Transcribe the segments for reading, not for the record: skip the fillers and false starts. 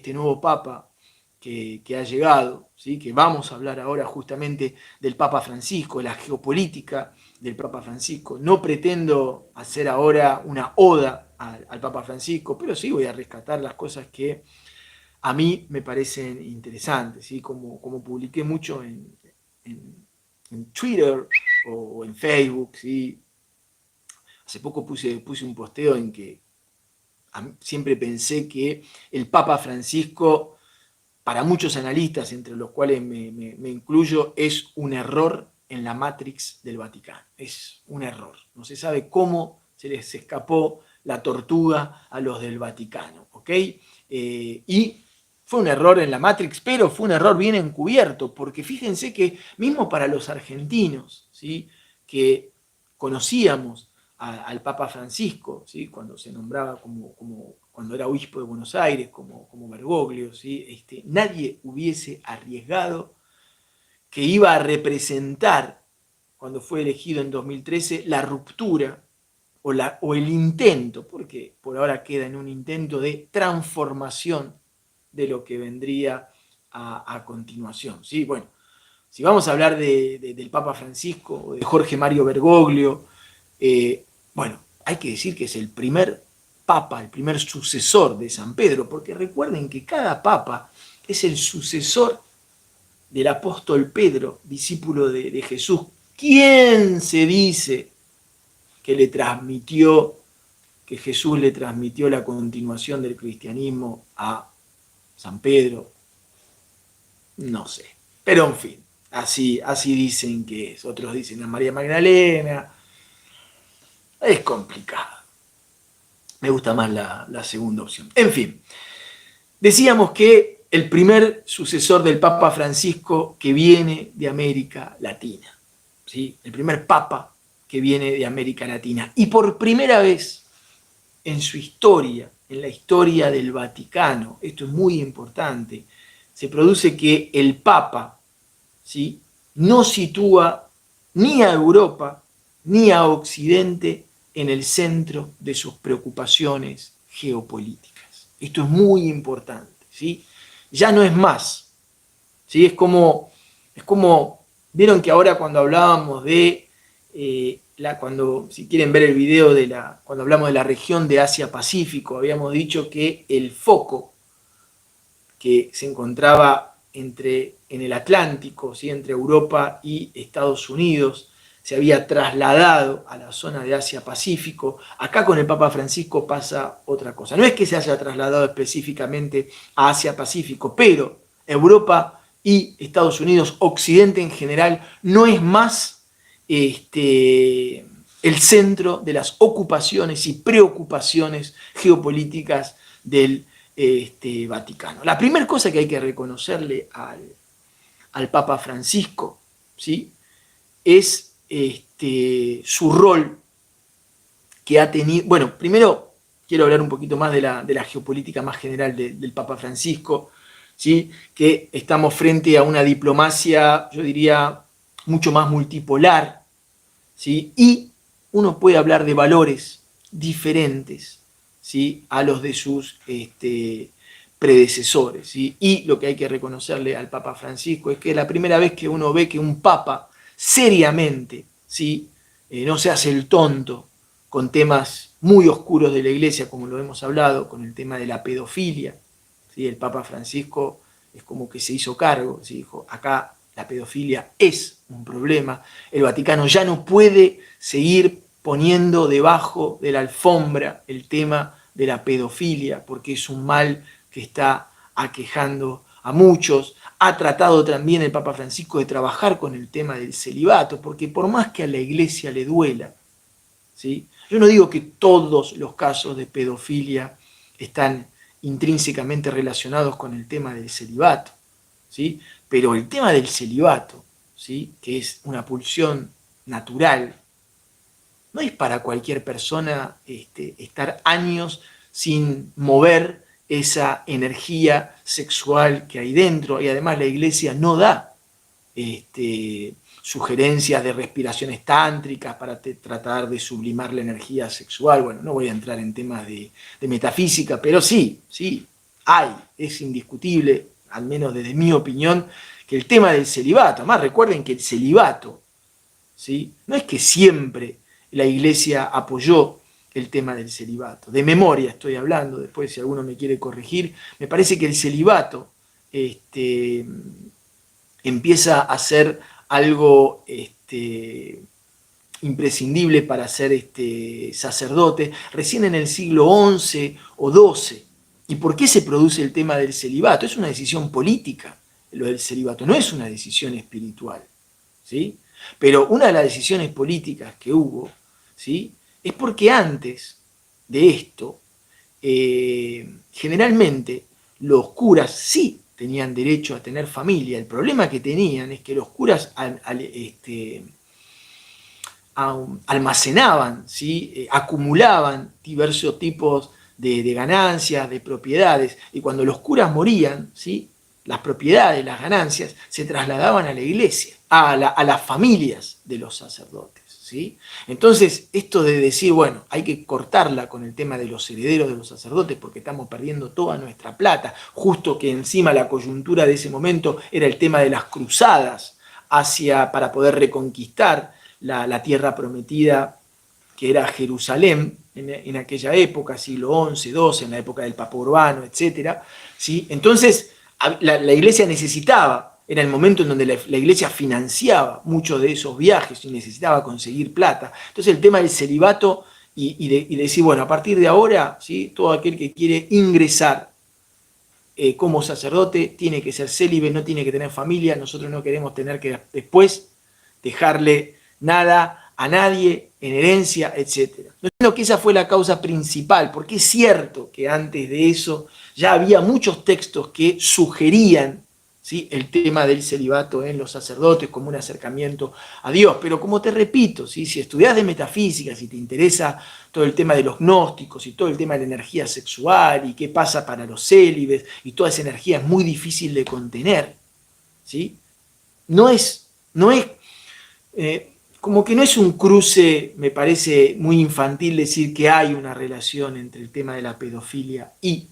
este nuevo Papa que ha llegado, ¿sí? Que vamos a hablar ahora justamente del Papa Francisco, de la geopolítica del Papa Francisco. No pretendo hacer ahora una oda al Papa Francisco, pero sí voy a rescatar las cosas que a mí me parecen interesantes, ¿sí? Como publiqué mucho en Twitter o en Facebook, ¿sí? Hace poco puse un posteo en que siempre pensé que el Papa Francisco, para muchos analistas, entre los cuales me incluyo, es un error en la Matrix del Vaticano. Es un error. No se sabe cómo se les escapó la tortuga a los del Vaticano, ¿ok? Y fue un error en la Matrix, pero fue un error bien encubierto, porque fíjense que mismo para los argentinos, ¿sí? Que conocíamos al Papa Francisco, ¿sí? Cuando se nombraba cuando era obispo de Buenos Aires, como Bergoglio, ¿sí? Nadie hubiese arriesgado que iba a representar, cuando fue elegido en 2013, la ruptura o el intento, porque por ahora queda en un intento de transformación de lo que vendría a continuación. ¿Sí? Bueno, si vamos a hablar del Papa Francisco o de Jorge Mario Bergoglio, bueno, hay que decir que es el primer papa, el primer sucesor de San Pedro, porque recuerden que cada papa es el sucesor del apóstol Pedro, discípulo de Jesús. ¿Quién se dice que Jesús le transmitió la continuación del cristianismo a San Pedro? No sé. Pero en fin, así dicen que es. Otros dicen a María Magdalena. Es complicado. Me gusta más la segunda opción. En fin, decíamos que el primer sucesor del Papa Francisco que viene de América Latina, ¿sí? El primer Papa que viene de América Latina. Y por primera vez en su historia, en la historia del Vaticano, esto es muy importante, se produce que el Papa, ¿sí? No sitúa ni a Europa ni a Occidente en el centro de sus preocupaciones geopolíticas. Esto es muy importante, ¿sí? Ya no es más, ¿sí? Es como vieron que ahora cuando hablábamos de, si quieren ver el video cuando hablamos de la región de Asia-Pacífico, habíamos dicho que el foco que se encontraba en el Atlántico, ¿sí? Entre Europa y Estados Unidos, se había trasladado a la zona de Asia-Pacífico. Acá con el Papa Francisco pasa otra cosa. No es que se haya trasladado específicamente a Asia-Pacífico, pero Europa y Estados Unidos, Occidente en general, no es más el centro de las ocupaciones y preocupaciones geopolíticas del Vaticano. La primera cosa que hay que reconocerle al Papa Francisco, ¿sí? Es su rol que ha tenido. Bueno, primero quiero hablar un poquito más de la geopolítica más general del Papa Francisco, ¿sí? Que estamos frente a una diplomacia, yo diría, mucho más multipolar, ¿sí? Y uno puede hablar de valores diferentes, ¿sí? A los de sus predecesores, ¿sí? Y lo que hay que reconocerle al Papa Francisco es que es la primera vez que uno ve que un Papa seriamente, ¿sí? No se hace el tonto con temas muy oscuros de la Iglesia, como lo hemos hablado, con el tema de la pedofilia, ¿sí? El Papa Francisco es como que se hizo cargo, ¿sí? Dijo, acá la pedofilia es un problema, el Vaticano ya no puede seguir poniendo debajo de la alfombra el tema de la pedofilia, porque es un mal que está aquejando a muchos. Ha tratado también el Papa Francisco de trabajar con el tema del celibato, porque por más que a la Iglesia le duela, ¿sí? Yo no digo que todos los casos de pedofilia están intrínsecamente relacionados con el tema del celibato, ¿sí? Pero el tema del celibato, ¿sí? Que es una pulsión natural, no es para cualquier persona estar años sin mover esa energía sexual que hay dentro, y además la Iglesia no da sugerencias de respiraciones tántricas para tratar de sublimar la energía sexual. Bueno, no voy a entrar en temas de metafísica, pero sí, es indiscutible, al menos desde mi opinión, que el tema del celibato, además recuerden que el celibato, ¿sí?, no es que siempre la Iglesia apoyó el tema del celibato. De memoria estoy hablando, después si alguno me quiere corregir, me parece que el celibato empieza a ser algo imprescindible para ser sacerdote recién en el siglo XI o XII. ¿Y por qué se produce el tema del celibato? Es una decisión política, lo del celibato, no es una decisión espiritual, ¿sí? Pero una de las decisiones políticas que hubo, ¿sí?, es porque antes de esto, generalmente los curas sí tenían derecho a tener familia. El problema que tenían es que los curas almacenaban, ¿sí?, acumulaban diversos tipos de ganancias, de propiedades, y cuando los curas morían, ¿sí?, las propiedades, las ganancias, se trasladaban a la iglesia, a las familias de los sacerdotes, ¿sí? Entonces, esto de decir, bueno, hay que cortarla con el tema de los herederos de los sacerdotes porque estamos perdiendo toda nuestra plata, justo que encima la coyuntura de ese momento era el tema de las cruzadas para poder reconquistar la tierra prometida que era Jerusalén en aquella época, siglo XI, XII, en la época del Papa Urbano, etc. ¿Sí? Entonces, la iglesia necesitaba, era el momento en donde la iglesia financiaba muchos de esos viajes y necesitaba conseguir plata. Entonces, el tema del celibato y de decir, bueno, a partir de ahora, ¿sí?, todo aquel que quiere ingresar como sacerdote tiene que ser célibe, no tiene que tener familia, nosotros no queremos tener que después dejarle nada a nadie en herencia, etc. No creo que esa fue la causa principal, porque es cierto que antes de eso ya había muchos textos que sugerían, ¿sí?, el tema del celibato en los sacerdotes como un acercamiento a Dios. Pero como te repito, ¿sí?, si estudias de metafísica, si te interesa todo el tema de los gnósticos y todo el tema de la energía sexual y qué pasa para los célibes, y toda esa energía es muy difícil de contener, ¿sí? No es como que no es un cruce, me parece muy infantil decir que hay una relación entre el tema de la pedofilia y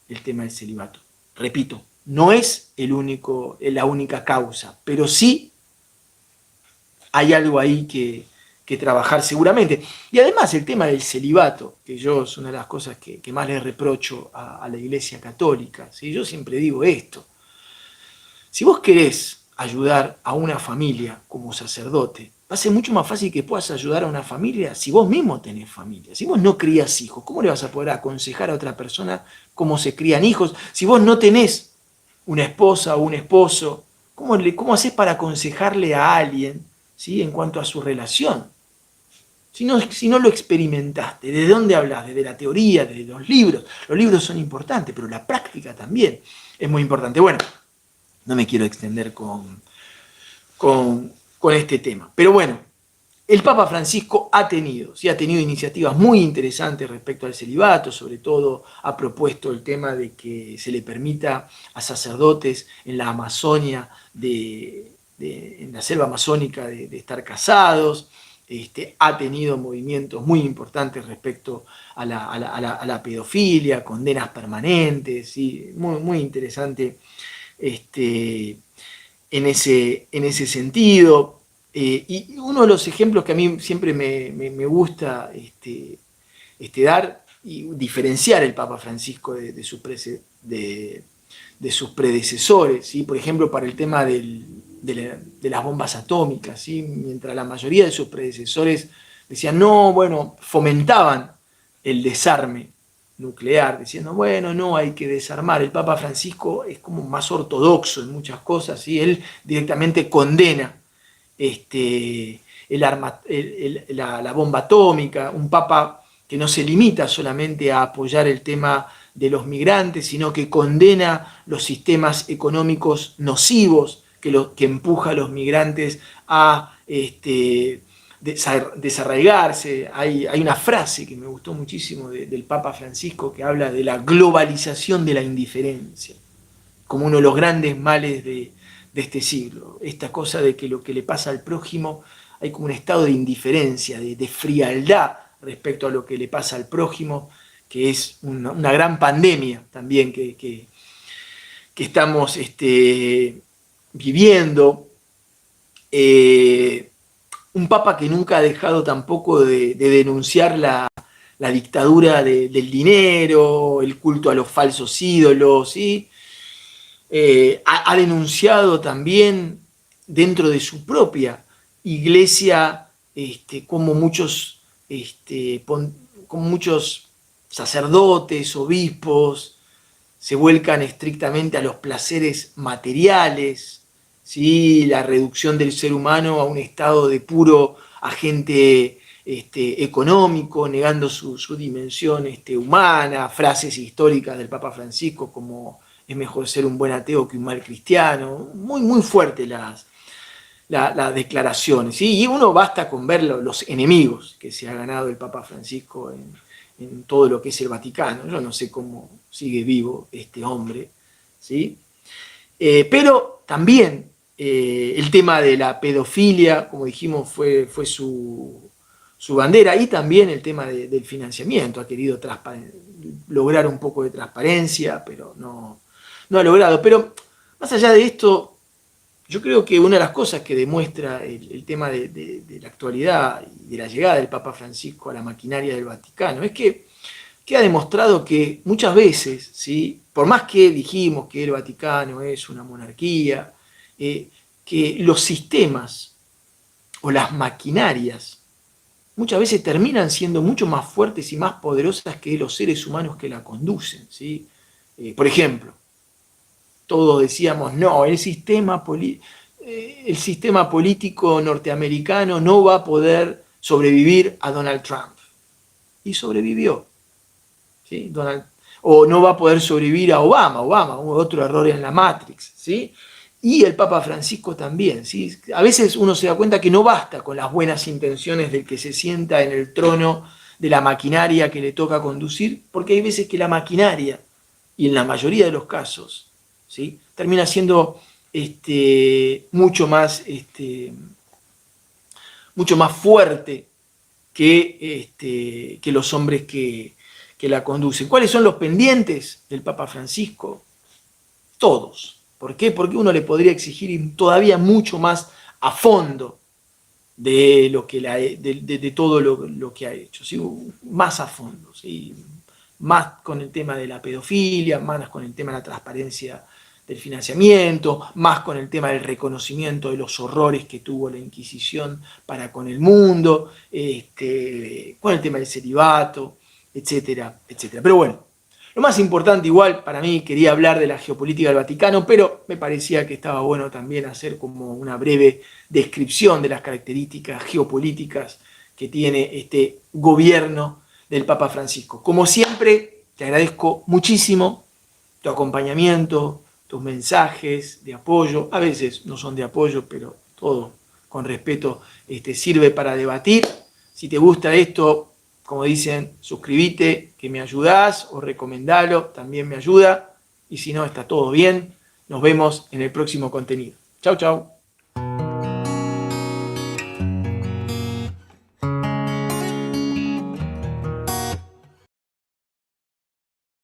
el tema del celibato. Repito, no es la única causa, pero sí hay algo ahí que trabajar seguramente. Y además el tema del celibato, que yo es una de las cosas que más le reprocho a la Iglesia Católica, ¿sí? Yo siempre digo esto: si vos querés ayudar a una familia como sacerdote, va a ser mucho más fácil que puedas ayudar a una familia si vos mismo tenés familia. Si vos no crías hijos, ¿cómo le vas a poder aconsejar a otra persona cómo se crían hijos? Si vos no tenés una esposa o un esposo, ¿cómo hacés para aconsejarle a alguien, ¿sí?, en cuanto a su relación? Si no lo experimentaste, ¿de dónde hablas? Desde la teoría, desde los libros. Los libros son importantes, pero la práctica también es muy importante. Bueno, no me quiero extender con este tema. Pero bueno, el Papa Francisco ha tenido iniciativas muy interesantes respecto al celibato, sobre todo ha propuesto el tema de que se le permita a sacerdotes en la Amazonia, en la selva amazónica, de estar casados. Ha tenido movimientos muy importantes respecto a la pedofilia, condenas permanentes, ¿sí? Muy interesante en ese sentido. Y uno de los ejemplos que a mí siempre me gusta dar y diferenciar el Papa Francisco de sus predecesores, ¿sí? Por ejemplo, para el tema de las bombas atómicas, ¿sí? Mientras la mayoría de sus predecesores decían, no, bueno, fomentaban el desarme nuclear, diciendo, bueno, no, hay que desarmar. El Papa Francisco es como más ortodoxo en muchas cosas, ¿sí? Él directamente condena la bomba atómica, un papa que no se limita solamente a apoyar el tema de los migrantes, sino que condena los sistemas económicos nocivos que empuja a los migrantes a desarraigarse. Hay una frase que me gustó muchísimo del Papa Francisco que habla de la globalización de la indiferencia como uno de los grandes males de este siglo. Esta cosa de que lo que le pasa al prójimo, hay como un estado de indiferencia, de frialdad respecto a lo que le pasa al prójimo, que es una gran pandemia también que estamos viviendo. Un papa que nunca ha dejado tampoco de denunciar la dictadura del dinero, el culto a los falsos ídolos, ¿sí? Ha denunciado también dentro de su propia iglesia como muchos sacerdotes, obispos, se vuelcan estrictamente a los placeres materiales, ¿sí? La reducción del ser humano a un estado de puro agente económico, negando su dimensión humana, frases históricas del Papa Francisco como es mejor ser un buen ateo que un mal cristiano, muy, muy fuertes las declaraciones, ¿sí? Y uno basta con ver los enemigos que se ha ganado el Papa Francisco en todo lo que es el Vaticano. Yo no sé cómo sigue vivo este hombre, ¿sí? Pero también el tema de la pedofilia, como dijimos, fue su bandera, y también el tema del financiamiento. Ha querido lograr un poco de transparencia, pero no ha logrado. Pero más allá de esto, yo creo que una de las cosas que demuestra el tema de la actualidad y de la llegada del Papa Francisco a la maquinaria del Vaticano es que ha demostrado que muchas veces, ¿sí? Por más que dijimos que el Vaticano es una monarquía, que los sistemas o las maquinarias muchas veces terminan siendo mucho más fuertes y más poderosas que los seres humanos que la conducen, ¿sí? Por ejemplo, todos decíamos, no, el sistema político norteamericano no va a poder sobrevivir a Donald Trump. Y sobrevivió. ¿Sí? O no va a poder sobrevivir a Obama, hubo otro error en la Matrix, ¿sí? Y el Papa Francisco también, ¿sí? A veces uno se da cuenta que no basta con las buenas intenciones del que se sienta en el trono de la maquinaria que le toca conducir, porque hay veces que la maquinaria, y en la mayoría de los casos, ¿sí? Termina siendo mucho más fuerte que los hombres que la conducen. ¿Cuáles son los pendientes del Papa Francisco? Todos. ¿Por qué? Porque uno le podría exigir todavía mucho más a fondo de todo lo que ha hecho, ¿sí? Más a fondo, ¿sí? Más con el tema de la pedofilia, más con el tema de la transparencia del financiamiento, más con el tema del reconocimiento de los horrores que tuvo la Inquisición para con el mundo, con el tema del celibato, etcétera, etcétera. Pero bueno, lo más importante igual para mí, quería hablar de la geopolítica del Vaticano, pero me parecía que estaba bueno también hacer como una breve descripción de las características geopolíticas que tiene este gobierno del Papa Francisco. Como siempre, te agradezco muchísimo tu acompañamiento, tus mensajes de apoyo. A veces no son de apoyo, pero todo con respeto sirve para debatir. Si te gusta esto, como dicen, suscríbete, que me ayudás, o recomendalo, también me ayuda. Y si no, está todo bien. Nos vemos en el próximo contenido. Chau, chau.